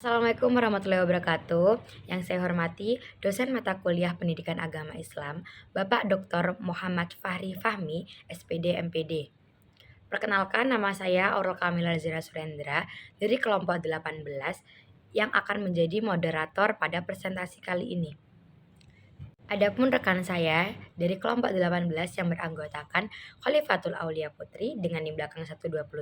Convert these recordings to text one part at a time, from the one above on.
Assalamualaikum warahmatullahi wabarakatuh. Yang saya hormati dosen mata kuliah Pendidikan Agama Islam, Bapak Dr. Muhammad Fahri Fahmi, SPD MPD. Perkenalkan, nama saya Aurel Kamila Zira Surendra dari kelompok 18 yang akan menjadi moderator pada presentasi kali ini. Adapun rekan saya dari kelompok 18 yang beranggotakan Khalifatul Aulia Putri dengan yang belakang 127,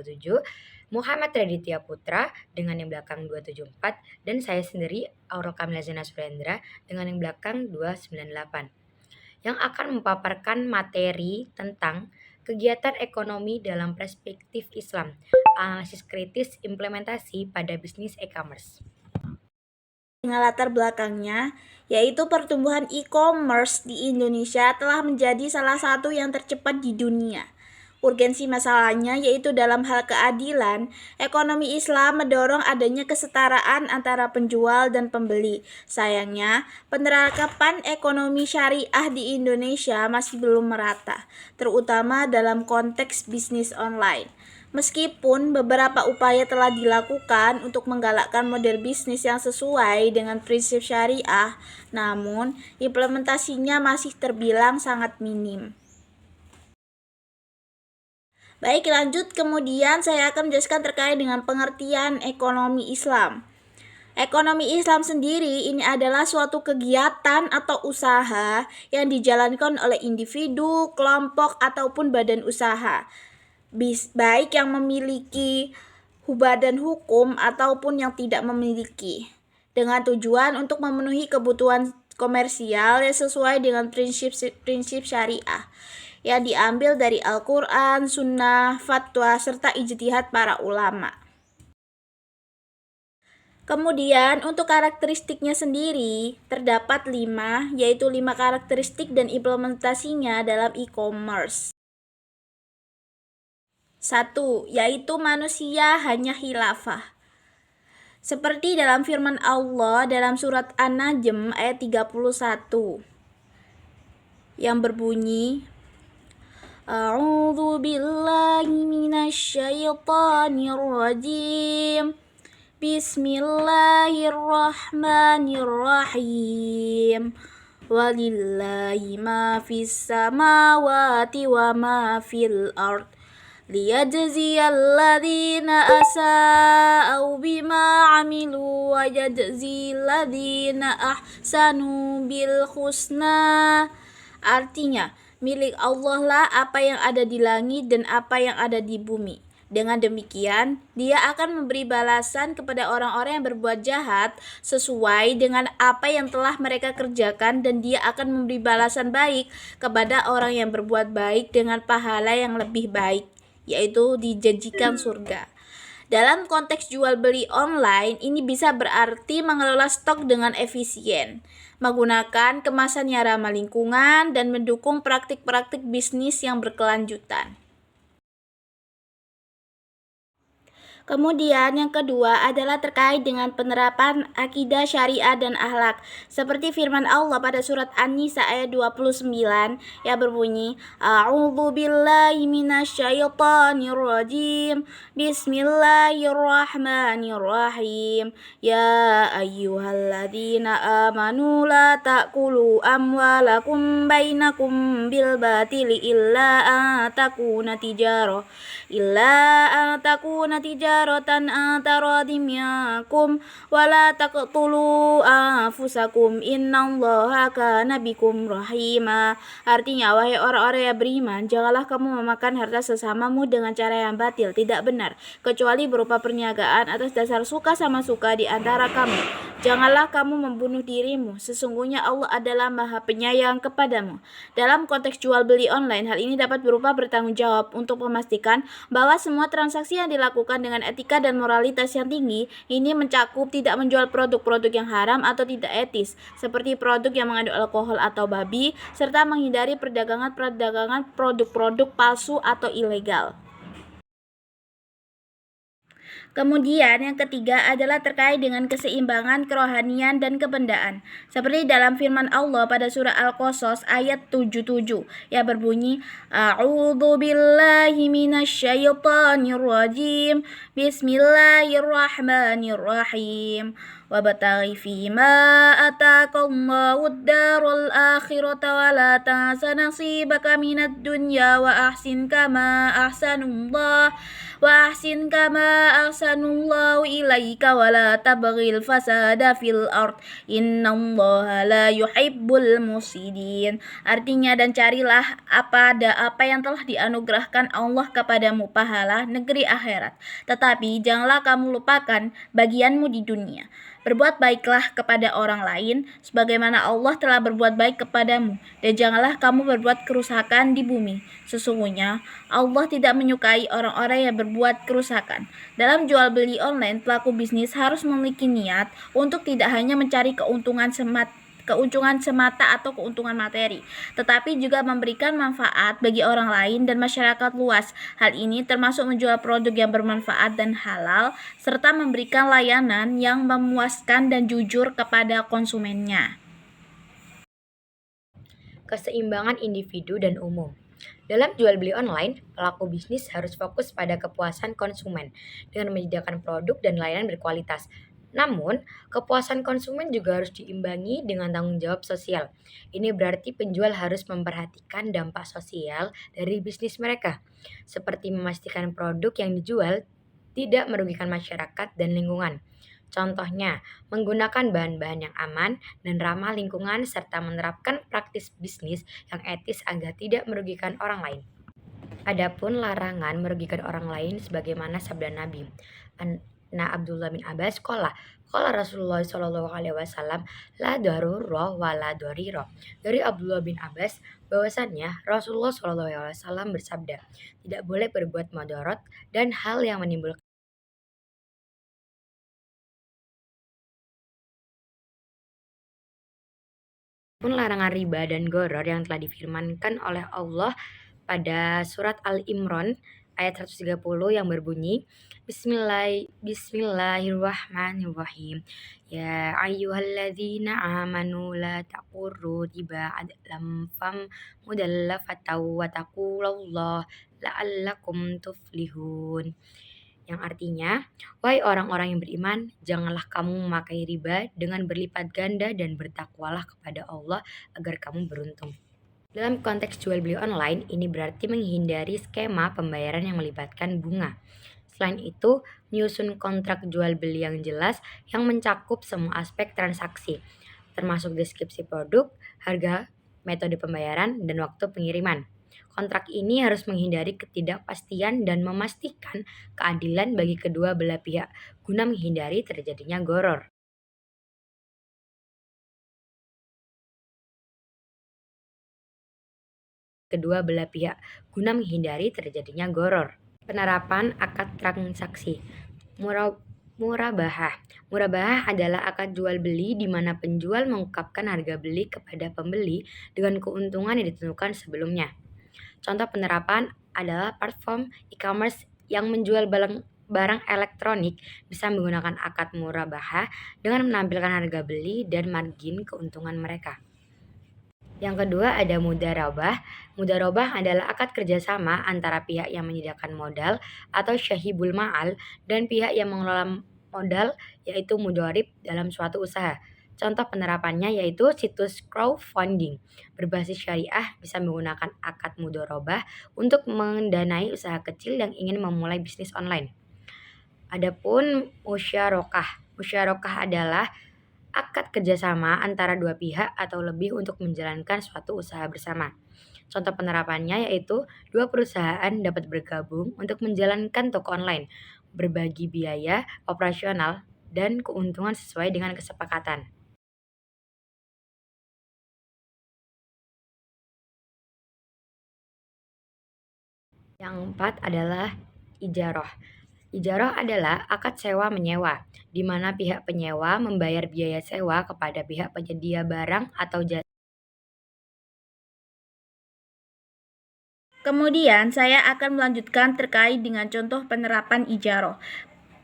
Muhammad Raditya Putra dengan yang belakang 274, dan saya sendiri Aurel Kamila Zina Surendra dengan yang belakang 298 yang akan memaparkan materi tentang kegiatan ekonomi dalam perspektif Islam, analisis kritis implementasi pada bisnis e-commerce. Dengan latar belakangnya, yaitu pertumbuhan e-commerce di Indonesia telah menjadi salah satu yang tercepat di dunia. Urgensi masalahnya yaitu dalam hal keadilan, ekonomi Islam mendorong adanya kesetaraan antara penjual dan pembeli. Sayangnya, penerapan ekonomi syariah di Indonesia masih belum merata, terutama dalam konteks bisnis online. Meskipun beberapa upaya telah dilakukan untuk menggalakkan model bisnis yang sesuai dengan prinsip syariah, namun implementasinya masih terbilang sangat minim. Baik, lanjut. Kemudian saya akan menjelaskan terkait dengan pengertian ekonomi Islam. Ekonomi Islam sendiri ini adalah suatu kegiatan atau usaha yang dijalankan oleh individu, kelompok, ataupun badan usaha, baik yang memiliki badan hukum ataupun yang tidak memiliki, dengan tujuan untuk memenuhi kebutuhan komersial yang sesuai dengan prinsip syariah yang diambil dari Al-Quran, Sunnah, Fatwa, serta ijtihad para ulama. Kemudian untuk karakteristiknya sendiri terdapat 5, yaitu 5 karakteristik dan implementasinya dalam e-commerce. 1. Yaitu manusia hanya khilafah. Seperti dalam firman Allah dalam surat An-Najm ayat 31 yang berbunyi, A'udzu billahi minasyaitonir rajim. Bismillahirrahmanirrahim. Walillahi ma fis samawati wa ma fil ard. Liyajziyal ladzina asa'u bima 'amilu wa yajzil ladzina ahsanu bil husna. Artinya, milik Allah lah apa yang ada di langit dan apa yang ada di bumi. Dengan demikian, Dia akan memberi balasan kepada orang-orang yang berbuat jahat sesuai dengan apa yang telah mereka kerjakan, dan Dia akan memberi balasan baik kepada orang yang berbuat baik dengan pahala yang lebih baik, yaitu dijanjikan surga. Dalam konteks jual beli online, ini bisa berarti mengelola stok dengan efisien, menggunakan kemasan yang ramah lingkungan, dan mendukung praktik-praktik bisnis yang berkelanjutan. Kemudian yang kedua adalah terkait dengan penerapan akidah syariah dan akhlak, seperti firman Allah pada surat An-Nisa ayat 29 yang berbunyi, A'udzu billahi minasyaitonir rajim. Bismillahirrahmanirrahim. Ya ayyuhalladzina amanu la ta'kulu amwalakum bainakum bil batili illa an takuna tijaratan antaradim minkum wala taqtulu anfusakum innallaha kana bikum rahima. Artinya, wahai orang-orang yang beriman, janganlah kamu memakan harta sesamamu dengan cara yang batil, tidak benar, kecuali berupa perniagaan atas dasar suka sama suka di antara kamu. Janganlah kamu membunuh dirimu, sesungguhnya Allah adalah Maha Penyayang kepadamu. Dalam konteks jual beli online, hal ini dapat berupa bertanggung jawab untuk memastikan bahwa semua transaksi yang dilakukan dengan etika dan moralitas yang tinggi ini mencakup tidak menjual produk-produk yang haram atau tidak etis, seperti produk yang mengandung alkohol atau babi, serta menghindari perdagangan produk-produk palsu atau ilegal. Kemudian yang ketiga adalah terkait dengan keseimbangan kerohanian dan kebendaan. Seperti dalam firman Allah pada surah Al-Qasas ayat 77 yang berbunyi A'udzu billahi minasyaitonir rajim. Bismillahirrahmanirrahim. Wabtaghi fima ataqallahu ad-darul akhirata wa la tansa nasibaka minad dunya wa ahsin kama ahsanullahu ilaika wa la tabghil fasada fil ard innallaha la yuhibbul mufsidin. Artinya, dan carilah apa yang telah dianugerahkan Allah kepadamu pahala negeri akhirat, tetapi janganlah kamu lupakan bagianmu di dunia. Berbuat baiklah kepada orang lain sebagaimana Allah telah berbuat baik kepadamu, dan janganlah kamu berbuat kerusakan di bumi. Sesungguhnya Allah tidak menyukai orang-orang yang berbuat kerusakan. Dalam jual beli online, pelaku bisnis harus memiliki niat untuk tidak hanya mencari keuntungan semata atau keuntungan materi, tetapi juga memberikan manfaat bagi orang lain dan masyarakat luas. Hal ini termasuk menjual produk yang bermanfaat dan halal, serta memberikan layanan yang memuaskan dan jujur kepada konsumennya. Keseimbangan individu dan umum. Dalam jual beli online, pelaku bisnis harus fokus pada kepuasan konsumen dengan menyediakan produk dan layanan berkualitas. Namun, kepuasan konsumen juga harus diimbangi dengan tanggung jawab sosial. Ini berarti penjual harus memperhatikan dampak sosial dari bisnis mereka, seperti memastikan produk yang dijual tidak merugikan masyarakat dan lingkungan. Contohnya, menggunakan bahan-bahan yang aman dan ramah lingkungan serta menerapkan praktis bisnis yang etis agar tidak merugikan orang lain. Adapun larangan merugikan orang lain sebagaimana sabda Nabi. Abdullah bin Abbas qala Rasulullah Shallallahu alaihi wasallam la darurra wa la darira. Dari Abdullah bin Abbas bahwasannya Rasulullah Shallallahu alaihi wasallam bersabda, tidak boleh berbuat mudarat dan hal yang menimbulkan. Pun larangan riba dan goror yang telah difirmankan oleh Allah pada surat Al-Imran ayat 130 yang berbunyi Bismillahirrahmanirrahim. Ya ayyuhalladzina amanu la taqurru riba adlam fam mudallafataw wa taqulallah la'allakum tuflihun. Yang artinya, wahai orang-orang yang beriman, janganlah kamu memakai riba dengan berlipat ganda dan bertakwalah kepada Allah agar kamu beruntung. Dalam konteks jual beli online, ini berarti menghindari skema pembayaran yang melibatkan bunga. Selain itu, menyusun kontrak jual beli yang jelas yang mencakup semua aspek transaksi, termasuk deskripsi produk, harga, metode pembayaran, dan waktu pengiriman. Kontrak ini harus menghindari ketidakpastian dan memastikan keadilan bagi kedua belah pihak guna menghindari terjadinya goror. Penerapan akad transaksi. Murabahah. Murabahah adalah akad jual beli di mana penjual mengungkapkan harga beli kepada pembeli dengan keuntungan yang ditentukan sebelumnya. Contoh penerapan adalah platform e-commerce yang menjual barang elektronik bisa menggunakan akad murabahah dengan menampilkan harga beli dan margin keuntungan mereka. Yang kedua ada mudarabah. Mudarabah adalah akad kerjasama antara pihak yang menyediakan modal atau syahibul ma'al dan pihak yang mengelola modal yaitu mudharib dalam suatu usaha. Contoh penerapannya yaitu situs crowdfunding berbasis syariah bisa menggunakan akad mudharabah untuk mendanai usaha kecil yang ingin memulai bisnis online. Adapun musyarakah. Musyarakah adalah akad kerjasama antara dua pihak atau lebih untuk menjalankan suatu usaha bersama. Contoh penerapannya yaitu dua perusahaan dapat bergabung untuk menjalankan toko online, berbagi biaya operasional dan keuntungan sesuai dengan kesepakatan. Yang keempat adalah ijarah. Ijarah adalah akad sewa-menyewa, di mana pihak penyewa membayar biaya sewa kepada pihak penyedia barang atau jasa. Kemudian saya akan melanjutkan terkait dengan contoh penerapan ijarah.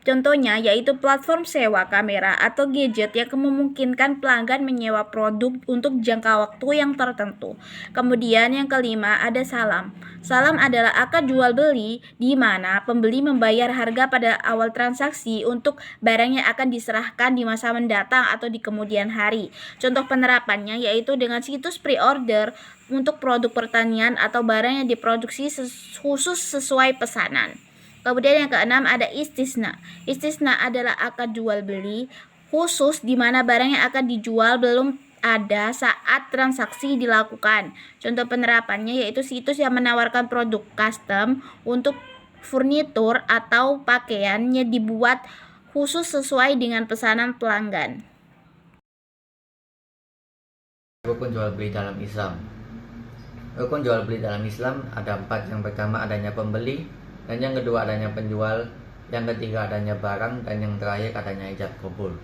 Contohnya yaitu platform sewa kamera atau gadget yang memungkinkan pelanggan menyewa produk untuk jangka waktu yang tertentu. Kemudian yang kelima ada salam. Salam adalah akad jual beli di mana pembeli membayar harga pada awal transaksi untuk barang yang akan diserahkan di masa mendatang atau di kemudian hari. Contoh penerapannya yaitu dengan situs pre-order untuk produk pertanian atau barang yang diproduksi khusus sesuai pesanan. Kemudian yang keenam ada istisna. Istisna adalah akad jual beli khusus di mana barang yang akan dijual belum ada saat transaksi dilakukan. Contoh penerapannya yaitu situs yang menawarkan produk custom untuk furnitur atau pakaiannya dibuat khusus sesuai dengan pesanan pelanggan. Rukun jual beli dalam Islam. Rukun jual beli dalam Islam ada 4. Yang pertama adanya pembeli, dan yang kedua adanya penjual, yang ketiga adanya barang, dan yang terakhir adanya ijab kabul.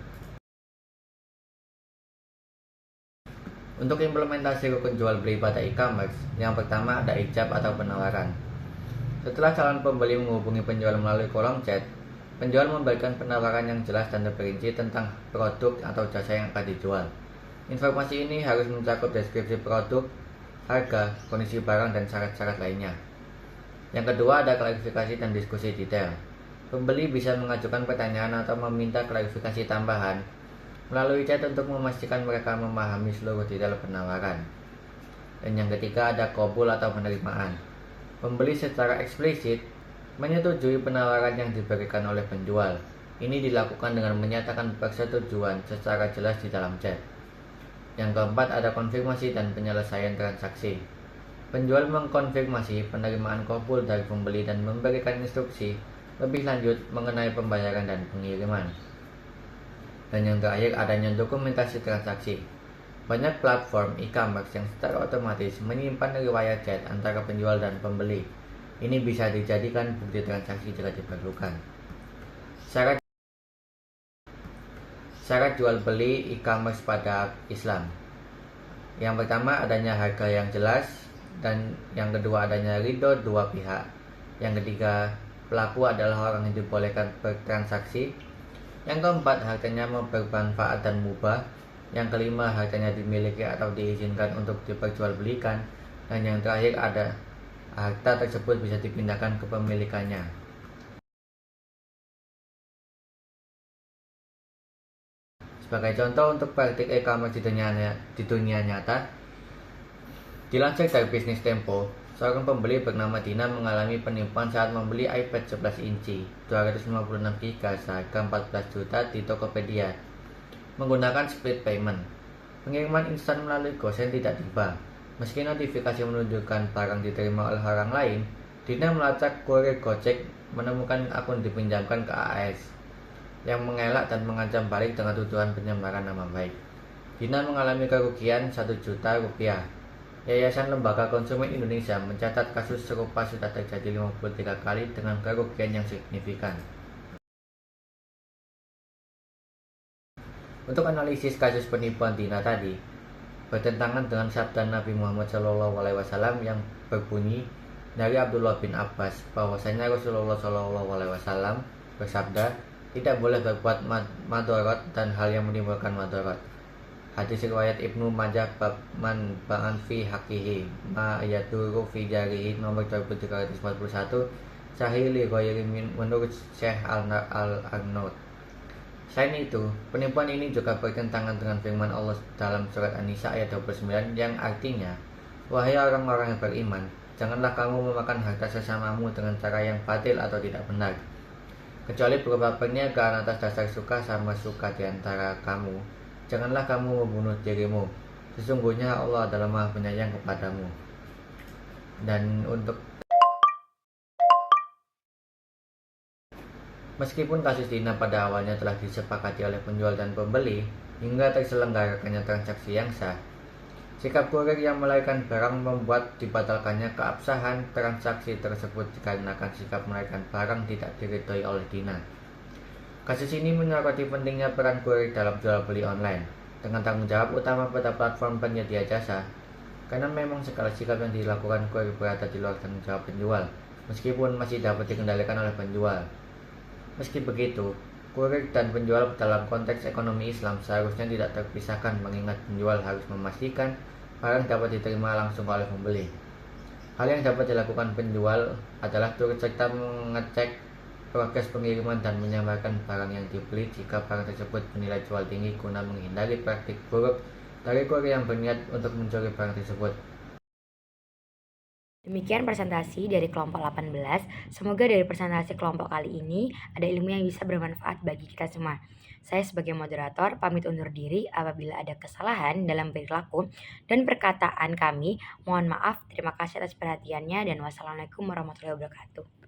Untuk implementasi rukun jual beli pada e-commerce, yang pertama ada ijab atau penawaran. Setelah calon pembeli menghubungi penjual melalui kolom chat, penjual memberikan penawaran yang jelas dan terperinci tentang produk atau jasa yang akan dijual. Informasi ini harus mencakup deskripsi produk, harga, kondisi barang, dan syarat-syarat lainnya. Yang kedua ada klarifikasi dan diskusi detail. Pembeli bisa mengajukan pertanyaan atau meminta klarifikasi tambahan melalui chat untuk memastikan mereka memahami seluruh detail penawaran. Dan yang ketiga ada qabul atau penerimaan. Pembeli secara eksplisit menyetujui penawaran yang diberikan oleh penjual. Ini dilakukan dengan menyatakan persetujuan secara jelas di dalam chat. Yang keempat ada konfirmasi dan penyelesaian transaksi. Penjual mengkonfirmasi penerimaan qabul dari pembeli dan memberikan instruksi lebih lanjut mengenai pembayaran dan pengiriman. Dan yang terakhir adanya dokumentasi transaksi. Banyak platform e-commerce yang secara otomatis menyimpan riwayat chat antara penjual dan pembeli. Ini bisa dijadikan bukti transaksi jika diperlukan. Syarat jual beli e-commerce pada Islam. Yang pertama adanya harga yang jelas, dan yang kedua adanya ridho dua pihak. Yang ketiga pelaku adalah orang yang dibolehkan bertransaksi. Yang keempat hartanya bermanfaat dan mubah. Yang kelima hartanya dimiliki atau diizinkan untuk diperjualbelikan. Dan yang terakhir ada harta tersebut bisa dipindahkan ke pemilikannya. Sebagai contoh untuk praktik e-commerce di dunia nyata, dilansir dari Bisnis Tempo, seorang pembeli bernama Dina mengalami penipuan saat membeli iPad 11 inci 256GB seharga 14 juta di Tokopedia menggunakan split payment. Pengiriman instan melalui GoSend tidak tiba. Meski notifikasi menunjukkan barang diterima oleh orang lain, Dina melacak kurir Gojek menemukan akun dipinjamkan ke AS yang mengelak dan mengancam balik dengan tuduhan penyamaran nama baik. Dina mengalami kerugian 1 juta rupiah. Yayasan Lembaga Konsumen Indonesia mencatat kasus serupa sudah terjadi 53 kali dengan kerugian yang signifikan. Untuk analisis kasus penipuan Dina tadi, bertentangan dengan sabda Nabi Muhammad SAW yang berbunyi dari Abdullah bin Abbas bahwasanya Rasulullah SAW bersabda, tidak boleh berbuat madorot dan hal yang menimbulkan madorot. Hadis riwayat Ibnu Majah bab man ba'an fi haqihi ma yaduru fi jarihi nomor 2341 sahih li ghairi menurut Syekh Al-Arnaud. Selain itu, penipuan ini juga bertentangan dengan firman Allah dalam surat An-Nisa ayat 29 yang artinya, wahai orang-orang yang beriman, janganlah kamu memakan harta sesamamu dengan cara yang batil atau tidak benar, kecuali berupa perniagaan atas dasar suka sama suka di antara kamu. Janganlah kamu membunuh dirimu. Sesungguhnya Allah adalah Maha Penyayang kepadamu. Dan untuk meskipun kasus Dina pada awalnya telah disepakati oleh penjual dan pembeli hingga terselenggarakannya transaksi yang sah, sikap kurir yang melarikan barang membuat dibatalkannya keabsahan transaksi tersebut dikarenakan sikap melarikan barang tidak diridhoi oleh Dina. Kasus ini menyoroti pentingnya peran kurir dalam jual beli online dengan tanggung jawab utama pada platform penyedia jasa, karena memang segala sikap yang dilakukan kurir berada di luar tanggung jawab penjual, meskipun masih dapat dikendalikan oleh penjual. Meski begitu, kurir dan penjual dalam konteks ekonomi Islam seharusnya tidak terpisahkan mengingat penjual harus memastikan barang dapat diterima langsung oleh pembeli. Hal yang dapat dilakukan penjual adalah turut serta mengecek progres pengiriman dan menyamarkan barang yang dibeli jika barang tersebut bernilai jual tinggi guna menghindari praktik buruk dari kurir yang berniat untuk mencuri barang tersebut. Demikian presentasi dari kelompok 18. Semoga dari presentasi kelompok kali ini ada ilmu yang bisa bermanfaat bagi kita semua. Saya sebagai moderator pamit undur diri apabila ada kesalahan dalam perilaku dan perkataan kami. Mohon maaf, terima kasih atas perhatiannya dan wassalamualaikum warahmatullahi wabarakatuh.